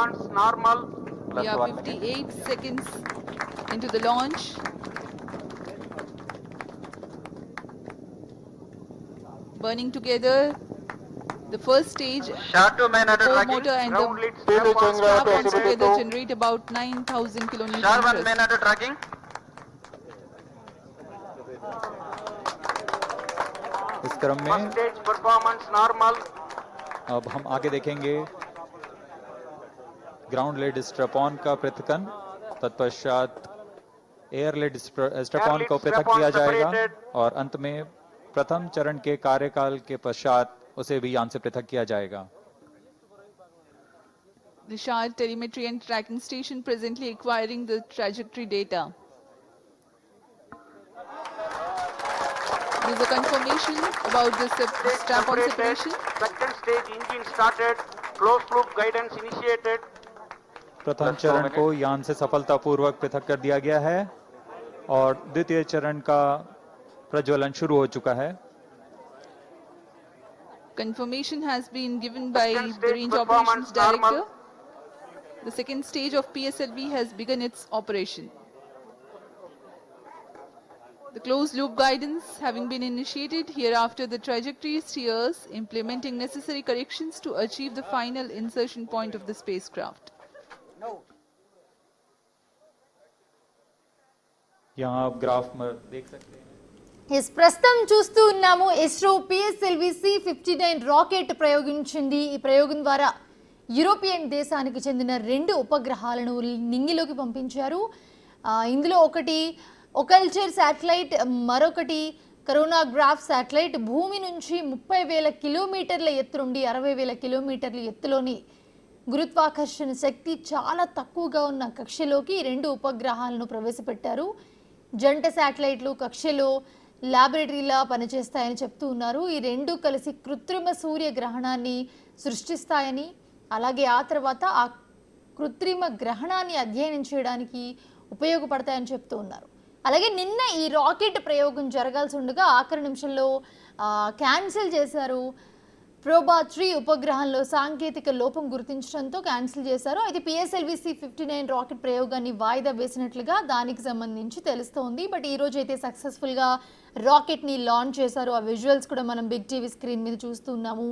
performance normal. We are 58 seconds into the launch. Burning together the first stage, Shadow man under core tracking. motor and Ground the lead strap on strap ons separated. together generate about 9,000 kilonewton Sharman man thrust. under tracking. इस क्रम First में stage performance normal. अब हम आगे देखेंगे ground lead strap-on का पृथक्करण, तत्पश्चात एयर लेड स्ट्रैप-ऑन को पृथक किया जाएगा और अंत में प्रथम चरण के कार्यकाल के पश्चात उसे भी यान से पृथक किया जाएगा। The Shah telemetry and tracking station presently acquiring the trajectory data. There is a confirmation about the strap-on separation. Second stage engine started. Closed loop guidance initiated. प्रथम चरण को यान से सफलतापूर्वक पृथक कर दिया गया है और द्वितीय चरण का प्रज्वलन शुरू हो चुका है। Confirmation has been given by the Range Operations Director. The second stage of PSLV has begun its operation. The closed loop guidance having been initiated, hereafter the trajectory steers implementing necessary corrections to achieve the final insertion point of the spacecraft. यहाँ आप graph में देख सकते हैं। Yes ప్రస్తుతం చూస్తూ ఉన్నాము ISRO PSLV C-59 rocket ప్రయోగించింది. ఈ ప్రయోగం ద్వారా యూరోపియన్ దేశానికి చెందిన 2 ఉపగ్రహాలను నింగిలోకి పంపించారు. ఇందులో ఒకటి ఒకల్చర్ శాటిలైట్, మరొకటి కరోనాగ్రాఫ్ శాటిలైట్. భూమి నుంచి 30,000 కిలోమీటర్ల ఎత్తు నుండి 60,000 కిలోమీటర్ల ఎత్తులోని గురుత్వాకర్షణ శక్తి చాలా తక్కువగా ఉన్న కక్షలోకి 2 ఉపగ్రహాలను ప్రవేశపెట్టారు. జంట శాటిలైట్లు కక్షలో ల్యాబొరేటరీలా పనిచేస్తాయని చెప్తూ ఉన్నారు. ఈ 2 కలిసి కృత్రిమ సూర్యగ్రహణాన్ని సృష్టిస్తాయని, అలాగే ఆ తర్వాత ఆ కృత్రిమ గ్రహణాన్ని అధ్యయనం చేయడానికి ఉపయోగపడతాయని చెప్తూ ఉన్నారు. అలాగే నిన్న ఈ రాకెట్ ప్రయోగం జరగాల్సి ఉండగా ఆఖరి నిమిషంలో క్యాన్సిల్ చేశారు. ప్రోబా 3 ఉపగ్రహంలో సాంకేతిక లోపం గుర్తించడంతో క్యాన్సిల్ చేశారు. అయితే పిఎస్ఎల్వి C-59 రాకెట్ ప్రయోగాన్ని వాయిదా వేసినట్లుగా దానికి సంబంధించి తెలుస్తోంది. బట్ ఈ రోజు అయితే సక్సెస్ఫుల్గా రాకెట్ని లాంచ్ చేశారు. ఆ విజువల్స్ కూడా మనం బిగ్ టీవీ స్క్రీన్ మీద చూస్తున్నాము.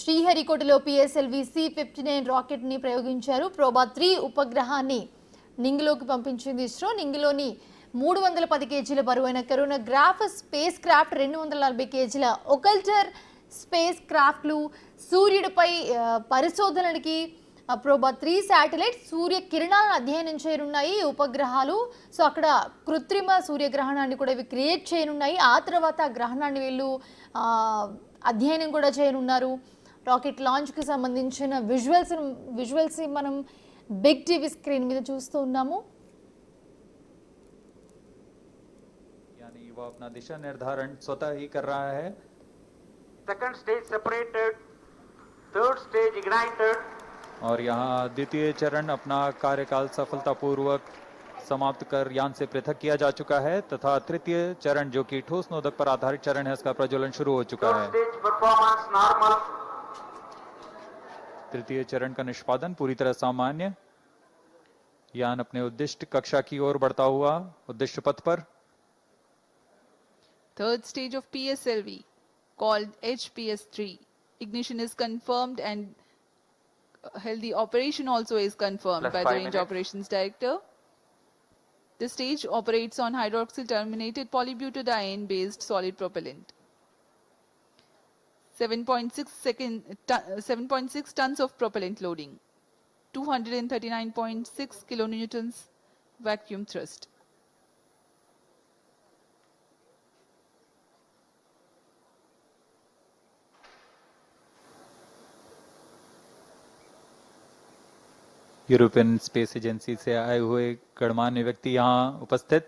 శ్రీహరికోటలో పిఎస్ఎల్వి C-59 రాకెట్ని ప్రయోగించారు. ప్రోబా 3 ఉపగ్రహాన్ని నింగిలోకి పంపించింది ఇస్రో. నింగిలోని 310 కేజీల బరువైన కరోనాగ్రాఫ్ స్పేస్ క్రాఫ్ట్, 240 కేజీల ఒకల్టర్ స్పేస్ క్రాఫ్ట్లు సూర్యుడిపై పరిశోధనలకి ప్రోబా 3 శాటిలైట్ సూర్య కిరణాలను అధ్యయనం చేయనున్నాయి ఉపగ్రహాలు. సో అక్కడ కృత్రిమ సూర్యగ్రహణాన్ని కూడా ఇవి క్రియేట్ చేయనున్నాయి. ఆ తర్వాత గ్రహణాన్ని వీళ్ళు అధ్యయనం కూడా చేయనున్నారు. రాకెట్ లాంచ్కి సంబంధించిన విజువల్స్ మనం బిగ్ టీవీ స్క్రీన్ మీద చూస్తూ ఉన్నాము. यानी वो अपना दिशा निर्धारण स्वतः ही कर रहा है। Second stage separated. Third stage ignited. और यहाँ द्वितीय चरण अपना कार्यकाल सफलतापूर्वक समाप्त कर यान से पृथक किया जा चुका है तथा तृतीय चरण जो कि ठोस नोदक पर आधारित चरण है, इसका प्रज्वलन शुरू हो चुका है। Third stage performance normal. तृतीय चरण का निष्पादन पूरी तरह सामान्य। यान अपने उद्दिष्ट कक्षा की ओर बढ़ता हुआ उद्दिष्ट पथ पर। Third stage of PSLV called HPS-3. Ignition is confirmed and healthy operation also is confirmed by the Range Operations Director. This stage operates on hydroxyl terminated polybutadiene based solid propellant. 7.6 tons of propellant loading, 239.6 kilonewtons vacuum thrust. European space agency से आए हुए गणमान्य व्यक्ति यहाँ उपस्थित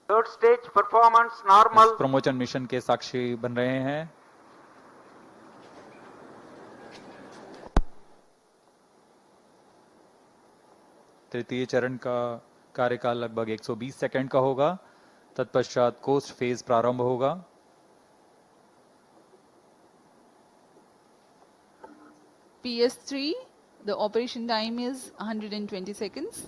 Third stage performance normal. Promotion mission के साक्षी बन रहे हैं। तृतीय चरण का कार्यकाल लगभग 120 सेकंड का होगा। तत्पश्चात कोस्ट फेज प्रारंभ होगा। PS-3 The operation time is 120 seconds.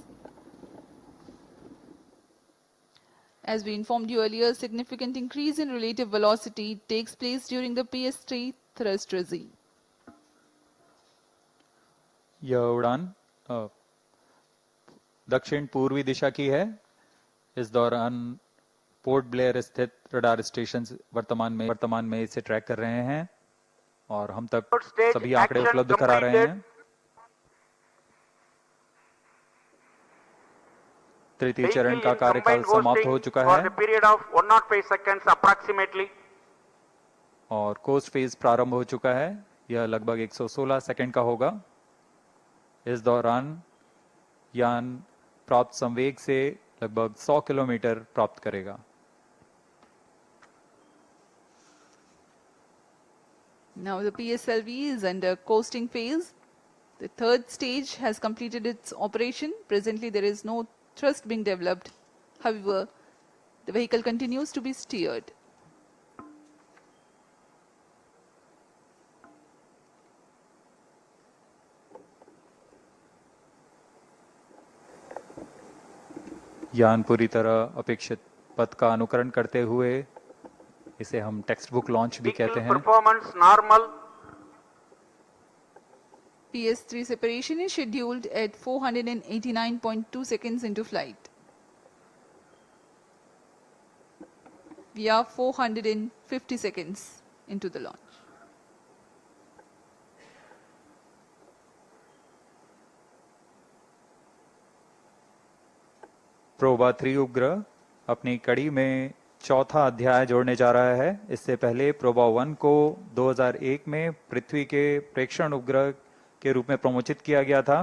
As we informed you earlier, significant increase in relative velocity takes place during the PS3 thrust regime. यह उड़ान दक्षिण पूर्वी दिशा की है। इस दौरान पोर्ट ब्लेयर स्थित रडार स्टेशन वर्तमान में इसे ट्रैक कर रहे हैं और हम तक सभी आंकड़े उपलब्ध करा रहे हैं। तृतीय चरण का कार्यकाल समाप्त हो चुका है और कोस्ट फेज प्रारंभ हो चुका है। यह लगभग 116 सेकंड का होगा। इस दौरान यान प्राप्त संवेग से लगभग 100 किलोमीटर प्राप्त करेगा। Now the PSLV is under coasting phase. The third stage has completed its operation. Presently there is no thrust being developed. However, the vehicle continues to be steered. यान पूरी तरह अपेक्षित पथ का अनुकरण करते हुए, इसे हम टेक्स्ट बुक लॉन्च भी कहते हैं। Performance normal. PS3 separation is scheduled at 489.2 seconds into flight. We are 450 seconds into the launch. PROBA 3 उपग्रह अपनी कड़ी में चौथा अध्याय जोड़ने जा रहा है। इससे पहले प्रोबा 1 को 2001 में पृथ्वी के प्रेक्षण उपग्रह के रूप में प्रमोचित किया गया था,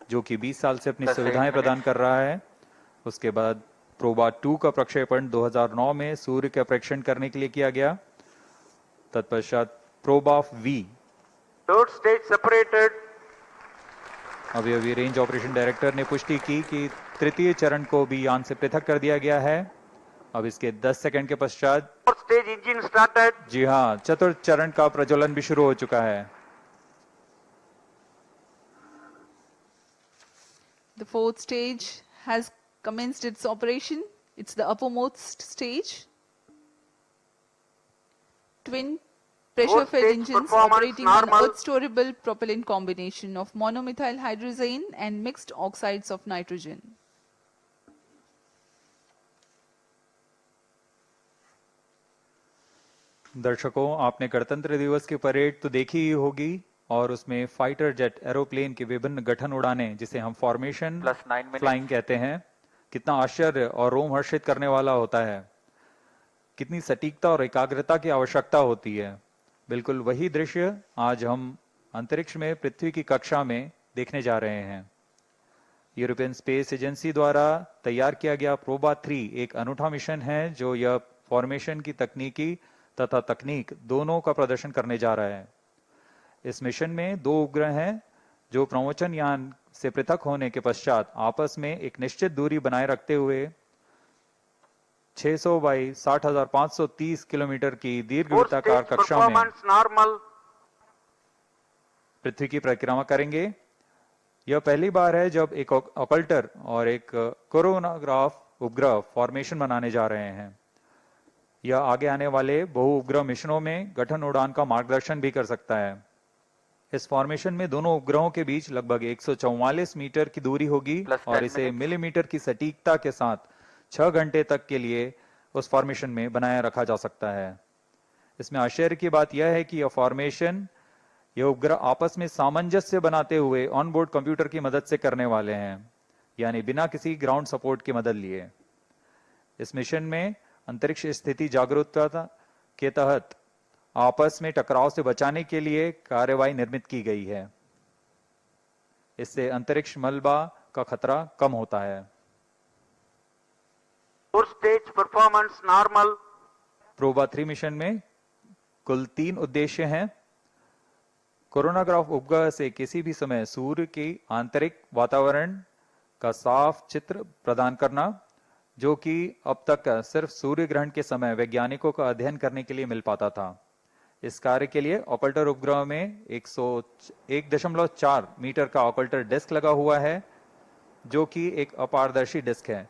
जो कि 20 साल से अपनी सुविधाएं प्रदान कर रहा है। उसके बाद प्रोबा 2 का प्रक्षेपण 2009 में सूर्य का प्रेक्षण करने के लिए किया गया। तत्पश्चात Proba V Third stage separated. अभी रेंज ऑपरेशन डायरेक्टर ने पुष्टि की कि तृतीय चरण को भी यान से पृथक कर दिया गया है। अब इसके 10 सेकंड के पश्चात Fourth stage engine started. जी हाँ, चतुर्थ चरण का प्रज्वलन भी शुरू हो चुका है। The fourth stage has commenced its operation. It's the uppermost stage. Twin pressure-fed Fourth stage engines performance operating on normal. earth-storable propellant combination of monomethyl hydrazine and mixed oxides of nitrogen. दर्शकों, आपने गणतंत्र दिवस की parade तो देखी ही होगी और उसमें फाइटर जेट एरोप्लेन के विभिन्न गठन उड़ाने, जिसे हम फॉर्मेशन फ्लाइंग कहते हैं, कितना आश्चर्य और रोमहर्षित करने वाला होता है। कितनी सटीकता और एकाग्रता की आवश्यकता होती है। बिल्कुल वही दृश्य आज हम अंतरिक्ष में पृथ्वी की कक्षा में देखने जा रहे हैं। यूरोपियन स्पेस एजेंसी द्वारा तैयार किया गया प्रोबा 3 एक अनूठा मिशन है, जो यह फॉर्मेशन की तकनीकी तथा तकनीक दोनों का प्रदर्शन करने जा रहा है। इस मिशन में 2 उपग्रह हैं, जो प्रमोचन यान से पृथक होने के पश्चात आपस में एक निश्चित दूरी बनाए रखते हुए 600 बाई 60,530 किलोमीटर की दीर्घवृत्ताकार कक्षा में पृथ्वी की परिक्रमा करेंगे। यह पहली बार है जब एक ऑकल्टर और एक कोरोनाग्राफ उपग्रह फॉर्मेशन बनाने जा रहे हैं। यह आगे आने वाले बहु उपग्रह मिशनों में गठन उड़ान का मार्गदर्शन भी कर सकता है। इस फॉर्मेशन में दोनों उपग्रहों के बीच लगभग 144 मीटर की दूरी होगी और इसे मिलीमीटर की सटीकता के साथ 6 घंटे तक के लिए उस फॉर्मेशन में बनाए रखा जा सकता है। इसमें आश्चर्य की बात यह है कि यह उपग्रह आपस में सामंजस्य बनाते हुए ऑनबोर्ड कंप्यूटर की मदद से करने वाले हैं, यानी बिना किसी ग्राउंड सपोर्ट की मदद लिए। इस मिशन में अंतरिक्ष स्थिति जागरूकता के तहत आपस में टकराव से बचाने के लिए कार्यवाही निर्मित की गई है। इससे अंतरिक्ष मलबा का खतरा कम होता है। Stage performance normal. PROBA 3 mission में कुल 3 उद्देश्य हैं। कोरोनाग्राफ उपग्रह से किसी भी समय सूर्य की आंतरिक वातावरण का साफ चित्र प्रदान करना, जो कि अब तक सिर्फ सूर्य ग्रहण के समय वैज्ञानिकों का अध्ययन करने के लिए मिल पाता था। इस कार्य के लिए ऑकल्टर उपग्रह में 101.4 मीटर का ऑकल्टर डिस्क लगा हुआ है, जो कि एक अपारदर्शी डिस्क है,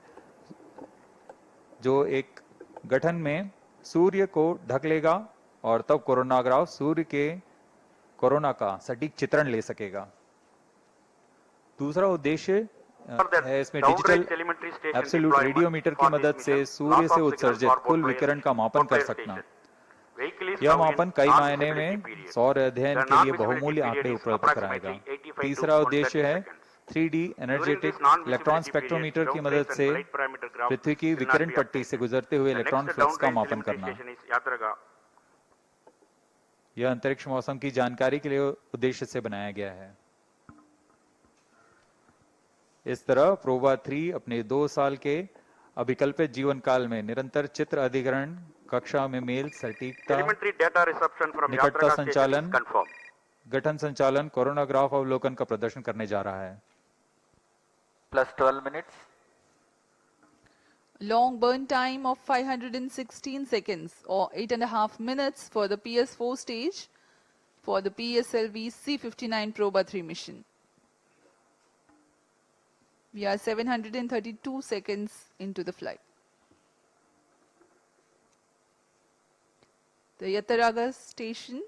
जो एक गठन में सूर्य को ढक लेगा और तब कोरोनाग्राफ सूर्य के कोरोना का सटीक चित्रण ले सकेगा। दूसरा उद्देश्य है इसमें डिजिटल एब्सोल्यूट रेडियोमीटर की मदद से सूर्य से उत्सर्जित कुल विकिरण का मापन कर सकना। यह मापन कई मायने में सौर अध्ययन के लिए बहुमूल्य आंकड़े उपलब्ध कराएगा। तीसरा उद्देश्य है 3D एनर्जेटिक इलेक्ट्रॉन स्पेक्ट्रोमीटर की मदद से पृथ्वी की विकिरण पट्टी से गुजरते हुए इलेक्ट्रॉन फ्लक्स का मापन करना। यह अंतरिक्ष मौसम की जानकारी के लिए उद्देश्य से बनाया गया है। इस तरह प्रोबा 3 अपने 2 साल के अभिकल्पित जीवन काल में निरंतर चित्र अधिग्रहण, कक्षा में मेल, सटीकता, निकटता संचालन, गठन संचालन, कोरोनाग्राफ अवलोकन का प्रदर्शन करने जा रहा है। +12 minutes. Long burn time of 516 seconds or 8.5 minutes for the PS4 stage for the PSLV C-59 Proba 3 mission. We are 732 seconds into the flight. The Yataraga station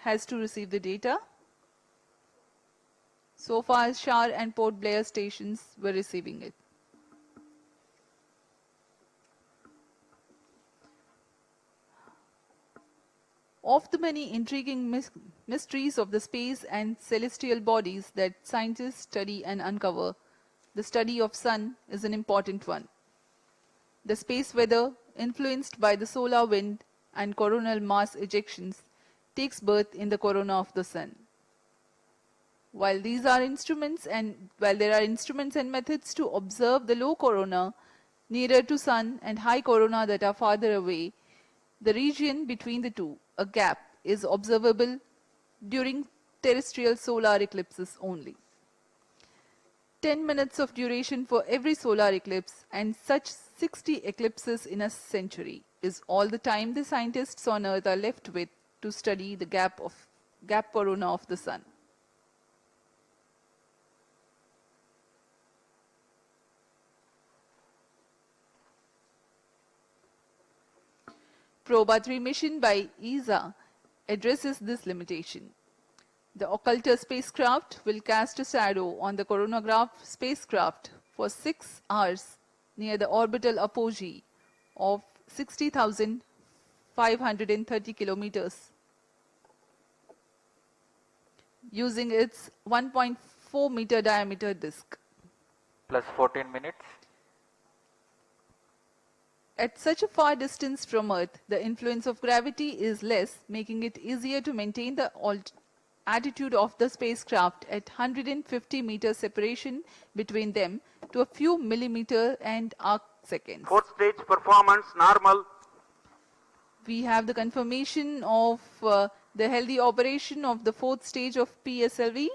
has to receive the data. So far, Shar and Port Blair stations were receiving it. Of the many intriguing mysteries of the space and celestial bodies that scientists study and uncover, the study of sun is an important one. The space weather, influenced by the solar wind and coronal mass ejections, takes birth in the corona of the sun. While there are instruments and methods to observe the low corona nearer to sun and high corona that are farther away, the region between the two, a gap, is observable during terrestrial solar eclipses only. 10 minutes of duration for every solar eclipse and such 60 eclipses in a century is all the time the scientists on Earth are left with to study the gap corona of the sun. Proba 3 mission by ESA addresses this limitation. The occulter spacecraft will cast a shadow on the coronagraph spacecraft for 6 hours near the orbital apogee of 60,530 kilometers using its 1.4 meter diameter disk. +14 minutes. At such a far distance from Earth, the influence of gravity is less, making it easier to maintain the attitude of the spacecraft at 150 meter separation between them to a few millimeter and arc seconds. Fourth stage performance normal. We have the confirmation of the healthy operation of the 4th stage of PSLV.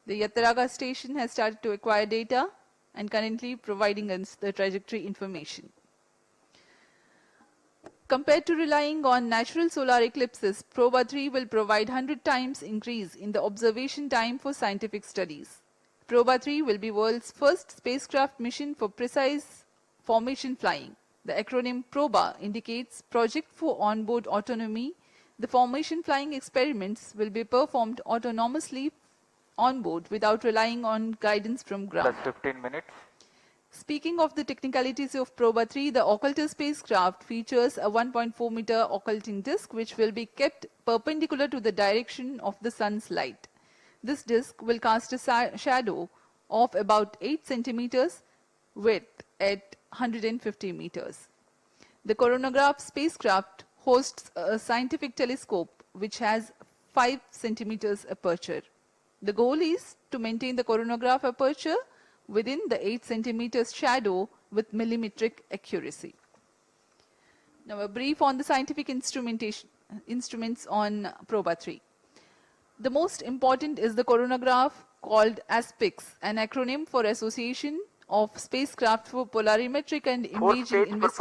The Yataraga station has started to acquire data and currently providing us the trajectory information. Compared to relying on natural solar eclipses, Proba 3 will provide 100 times increase in the observation time for scientific studies. Proba 3 will be world's first spacecraft mission for precise formation flying. The acronym PROBA indicates Project for Onboard Autonomy. The formation flying experiments will be performed autonomously on board without relying on guidance from ground. +15 minutes. Speaking of the technicalities of Proba 3, the occulter spacecraft features a 1.4 meter occulting disk which will be kept perpendicular to the direction of the sun's light. This disk will cast a shadow of about 8 centimeters width at 150 meters. The coronagraph spacecraft hosts a scientific telescope which has 5 centimeters aperture. The goal is to maintain the coronagraph aperture within the 8 centimeters shadow with millimetric accuracy. Now a brief on the scientific instruments on Proba 3. The most important is the coronagraph called ASPIX, an acronym for Association of Spacecraft for Polarimetric and Fourth Imaging stage Investigation.